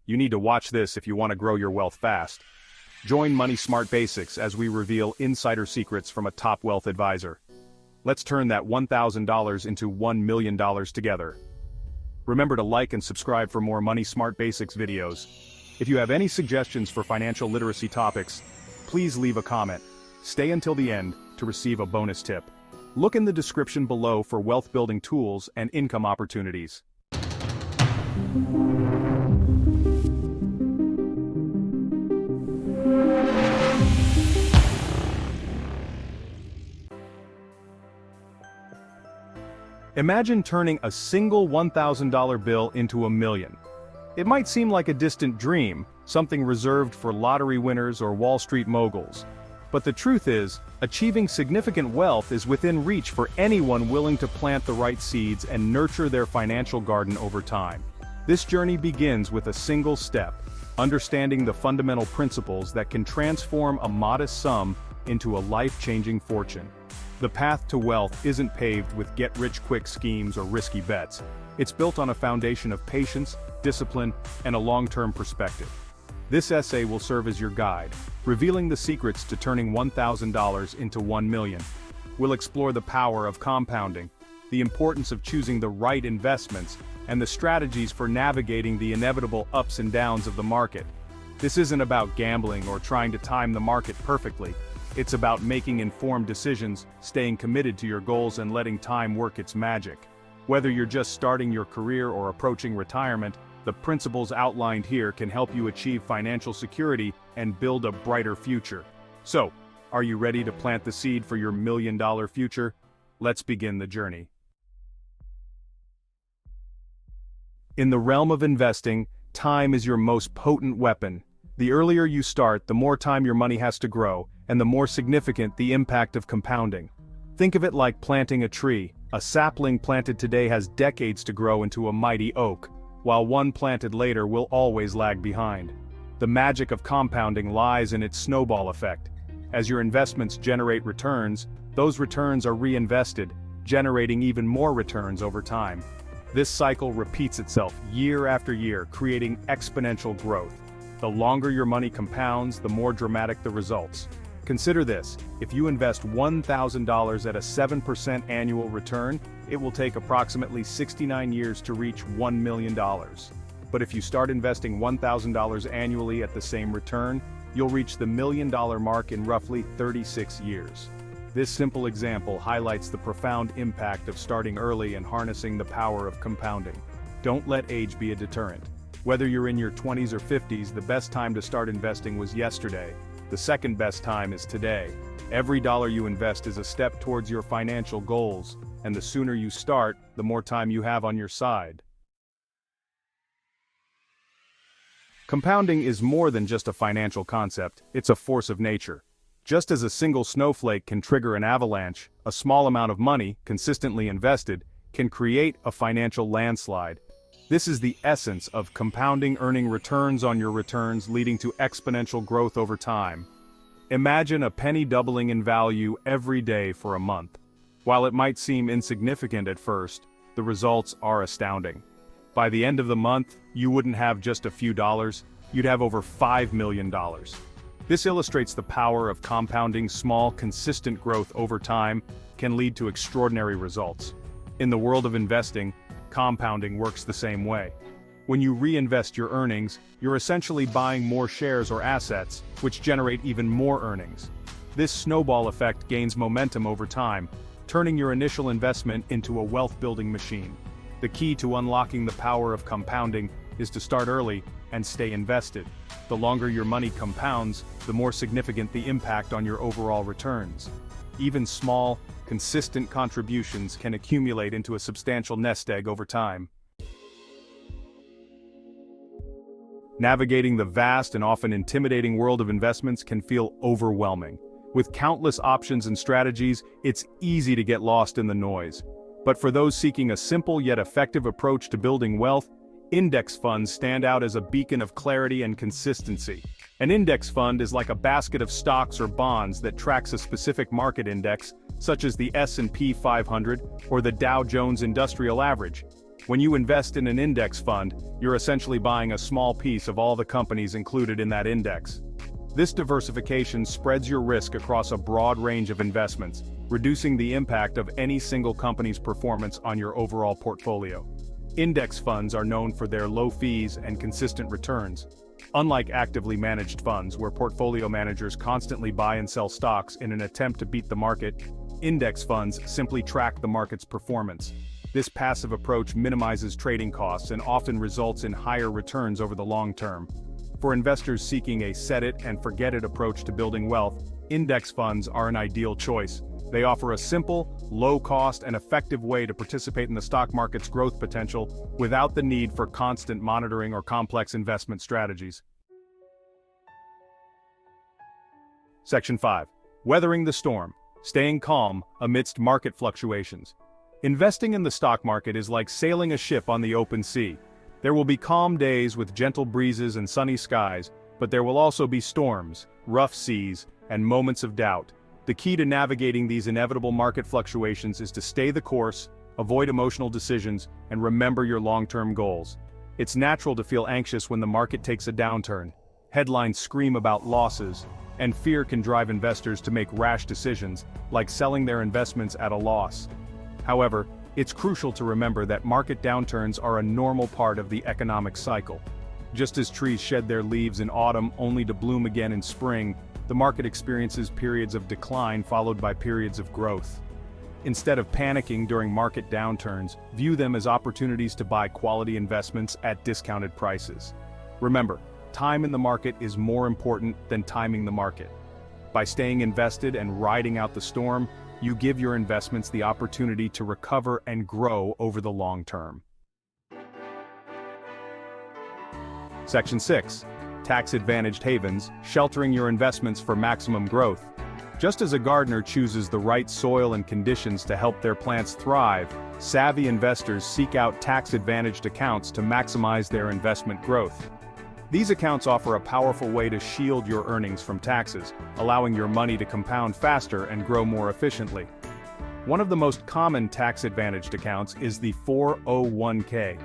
You need to watch this if you want to grow your wealth fast. Join Money Smart Basics as we reveal insider secrets from a top wealth advisor. Let's turn that $1,000 into $1 million together. Remember to like and subscribe for more Money Smart Basics videos. If you have any suggestions for financial literacy topics, please leave a comment. Stay until the end to receive a bonus tip. Look in the description below for wealth building tools and income opportunities. Imagine turning a single $1,000 bill into $1 million. It might seem like a distant dream, something reserved for lottery winners or Wall Street moguls. But the truth is, achieving significant wealth is within reach for anyone willing to plant the right seeds and nurture their financial garden over time. This journey begins with a single step: understanding the fundamental principles that can transform a modest sum into a life-changing fortune. The path to wealth isn't paved with get-rich-quick schemes or risky bets. It's built on a foundation of patience, discipline, and a long-term perspective. This essay will serve as your guide, revealing the secrets to turning $1,000 into $1 million. We'll explore the power of compounding, the importance of choosing the right investments, and the strategies for navigating the inevitable ups and downs of the market. This isn't about gambling or trying to time the market perfectly. It's about making informed decisions, staying committed to your goals, and letting time work its magic. Whether you're just starting your career or approaching retirement, the principles outlined here can help you achieve financial security and build a brighter future. So, are you ready to plant the seed for your $1 million future? Let's begin the journey. In the realm of investing, time is your most potent weapon. The earlier you start, the more time your money has to grow, and the more significant the impact of compounding. Think of it like planting a tree. A sapling planted today has decades to grow into a mighty oak, while one planted later will always lag behind. The magic of compounding lies in its snowball effect. As your investments generate returns, those returns are reinvested, generating even more returns over time. This cycle repeats itself year after year, creating exponential growth. The longer your money compounds, the more dramatic the results. Consider this: if you invest $1,000 at a 7% annual return, it will take approximately 69 years to reach $1 million. But if you start investing $1,000 annually at the same return, you'll reach the $1 million mark in roughly 36 years. This simple example highlights the profound impact of starting early and harnessing the power of compounding. Don't let age be a deterrent. Whether you're in your 20s or 50s, the best time to start investing was yesterday. The second best time is today. Every dollar you invest is a step towards your financial goals, and the sooner you start, the more time you have on your side. Compounding is more than just a financial concept, it's a force of nature. Just as a single snowflake can trigger an avalanche, a small amount of money, consistently invested, can create a financial landslide. This is the essence of compounding, earning returns on your returns, leading to exponential growth over time. Imagine a penny doubling in value every day for a month. While it might seem insignificant at first, the results are astounding. By the end of the month, you wouldn't have just a few dollars, you'd have over $5 million. This illustrates the power of compounding. Small, consistent growth over time can lead to extraordinary results. In the world of investing, compounding works the same way. When you reinvest your earnings, you're essentially buying more shares or assets, which generate even more earnings. This snowball effect gains momentum over time, turning your initial investment into a wealth-building machine. The key to unlocking the power of compounding is to start early and stay invested. The longer your money compounds, the more significant the impact on your overall returns. Even small, consistent contributions can accumulate into a substantial nest egg over time. Navigating the vast and often intimidating world of investments can feel overwhelming. With countless options and strategies, it's easy to get lost in the noise. But for those seeking a simple yet effective approach to building wealth, index funds stand out as a beacon of clarity and consistency. An index fund is like a basket of stocks or bonds that tracks a specific market index, such as the S&P 500 or the Dow Jones Industrial Average. When you invest in an index fund, you're essentially buying a small piece of all the companies included in that index. This diversification spreads your risk across a broad range of investments, reducing the impact of any single company's performance on your overall portfolio. Index funds are known for their low fees and consistent returns. Unlike actively managed funds where portfolio managers constantly buy and sell stocks in an attempt to beat the market, index funds simply track the market's performance. This passive approach minimizes trading costs and often results in higher returns over the long term. For investors seeking a set-it-and-forget-it approach to building wealth, index funds are an ideal choice. They offer a simple, low-cost, and effective way to participate in the stock market's growth potential without the need for constant monitoring or complex investment strategies. Section 5. Weathering the storm. Staying calm amidst market fluctuations. Investing in the stock market is like sailing a ship on the open sea. There will be calm days with gentle breezes and sunny skies, but there will also be storms, rough seas, and moments of doubt. The key to navigating these inevitable market fluctuations is to stay the course, avoid emotional decisions, and remember your long-term goals. It's natural to feel anxious when the market takes a downturn. Headlines scream about losses, and fear can drive investors to make rash decisions, like selling their investments at a loss. However, it's crucial to remember that market downturns are a normal part of the economic cycle. Just as trees shed their leaves in autumn only to bloom again in spring, the market experiences periods of decline followed by periods of growth. Instead of panicking during market downturns, view them as opportunities to buy quality investments at discounted prices. Remember, time in the market is more important than timing the market. By staying invested and riding out the storm, you give your investments the opportunity to recover and grow over the long term. Section 6. Tax-advantaged havens, sheltering your investments for maximum growth. Just as a gardener chooses the right soil and conditions to help their plants thrive, savvy investors seek out tax-advantaged accounts to maximize their investment growth. These accounts offer a powerful way to shield your earnings from taxes, allowing your money to compound faster and grow more efficiently. One of the most common tax-advantaged accounts is the 401k.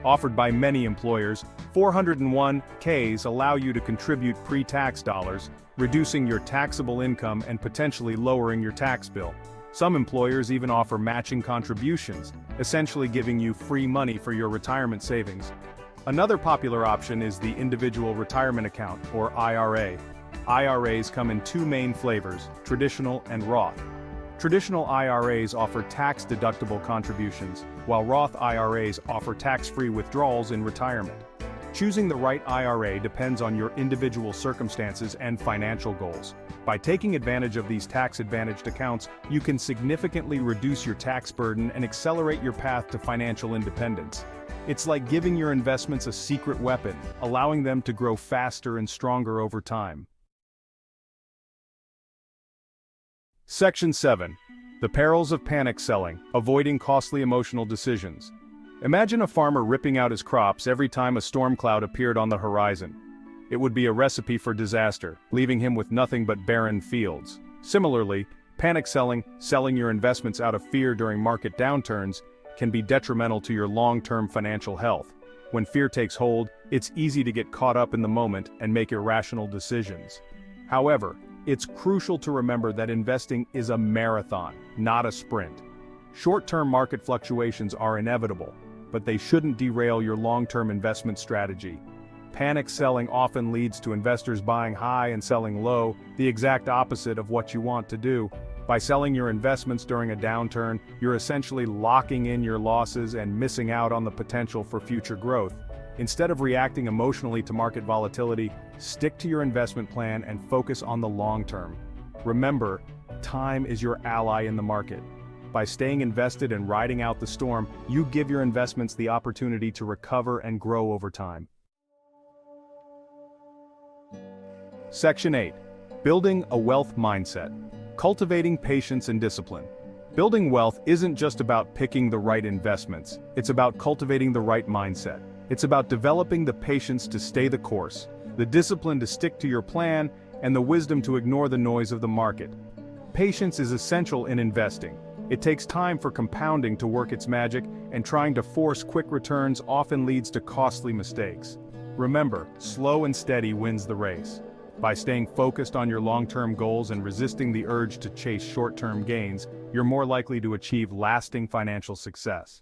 Offered by many employers, 401ks allow you to contribute pre-tax dollars, reducing your taxable income and potentially lowering your tax bill. Some employers even offer matching contributions, essentially giving you free money for your retirement savings. Another popular option is the Individual Retirement Account, or IRA. IRAs come in two main flavors, traditional and Roth. Traditional IRAs offer tax-deductible contributions, while Roth IRAs offer tax-free withdrawals in retirement. Choosing the right IRA depends on your individual circumstances and financial goals. By taking advantage of these tax-advantaged accounts, you can significantly reduce your tax burden and accelerate your path to financial independence. It's like giving your investments a secret weapon, allowing them to grow faster and stronger over time. Section 7. The perils of panic selling, avoiding costly emotional decisions. Imagine a farmer ripping out his crops every time a storm cloud appeared on the horizon. It would be a recipe for disaster, leaving him with nothing but barren fields. Similarly, panic selling, selling your investments out of fear during market downturns, can be detrimental to your long-term financial health. When fear takes hold, it's easy to get caught up in the moment and make irrational decisions. However, it's crucial to remember that investing is a marathon, not a sprint. Short-term market fluctuations are inevitable, but they shouldn't derail your long-term investment strategy. Panic selling often leads to investors buying high and selling low, the exact opposite of what you want to do. By selling your investments during a downturn, you're essentially locking in your losses and missing out on the potential for future growth. Instead of reacting emotionally to market volatility, stick to your investment plan and focus on the long term. Remember, time is your ally in the market. By staying invested and riding out the storm, you give your investments the opportunity to recover and grow over time. Section 8. Building a wealth mindset. Cultivating patience and discipline. Building wealth isn't just about picking the right investments, it's about cultivating the right mindset. It's about developing the patience to stay the course, the discipline to stick to your plan, and the wisdom to ignore the noise of the market. Patience is essential in investing. It takes time for compounding to work its magic, and trying to force quick returns often leads to costly mistakes. Remember, slow and steady wins the race. By staying focused on your long-term goals and resisting the urge to chase short-term gains, you're more likely to achieve lasting financial success.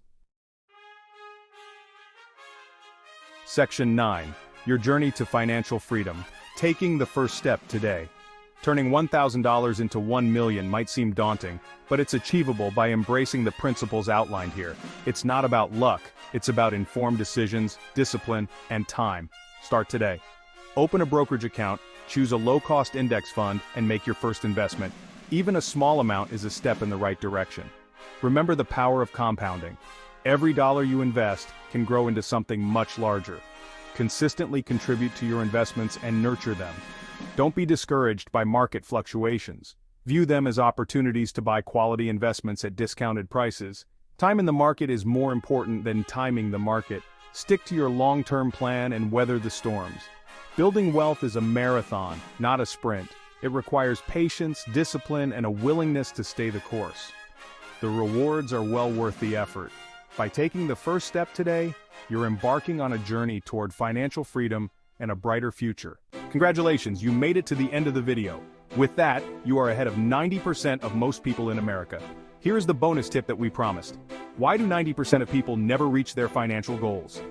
Section 9. Your journey to financial freedom. Taking the first step today. Turning $1,000 into $1 million might seem daunting, but it's achievable by embracing the principles outlined here. It's not about luck, it's about informed decisions, discipline, and time. Start today. Open a brokerage account, choose a low-cost index fund, and make your first investment. Even a small amount is a step in the right direction. Remember the power of compounding. Every dollar you invest can grow into something much larger. Consistently contribute to your investments and nurture them. Don't be discouraged by market fluctuations. View them as opportunities to buy quality investments at discounted prices. Time in the market is more important than timing the market. Stick to your long-term plan and weather the storms. Building wealth is a marathon, not a sprint. It requires patience, discipline, and a willingness to stay the course. The rewards are well worth the effort. By taking the first step today, you're embarking on a journey toward financial freedom and a brighter future. Congratulations, you made it to the end of the video. With that, you are ahead of 90% of most people in America. Here's the bonus tip that we promised. Why do 90% of people never reach their financial goals?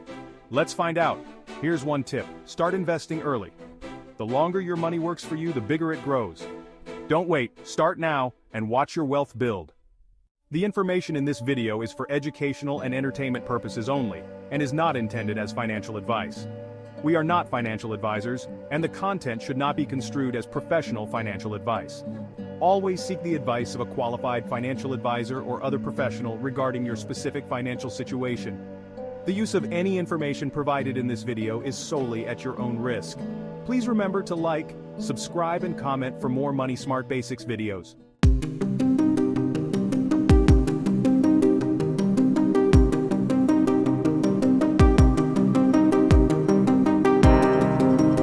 Let's find out. Here's one tip. Start investing early. The longer your money works for you, the bigger it grows. Don't wait, start now, and watch your wealth build. The information in this video is for educational and entertainment purposes only, and is not intended as financial advice. We are not financial advisors, and the content should not be construed as professional financial advice. Always seek the advice of a qualified financial advisor or other professional regarding your specific financial situation. The use of any information provided in this video is solely at your own risk. Please remember to like, subscribe, and comment for more Money Smart Basics videos.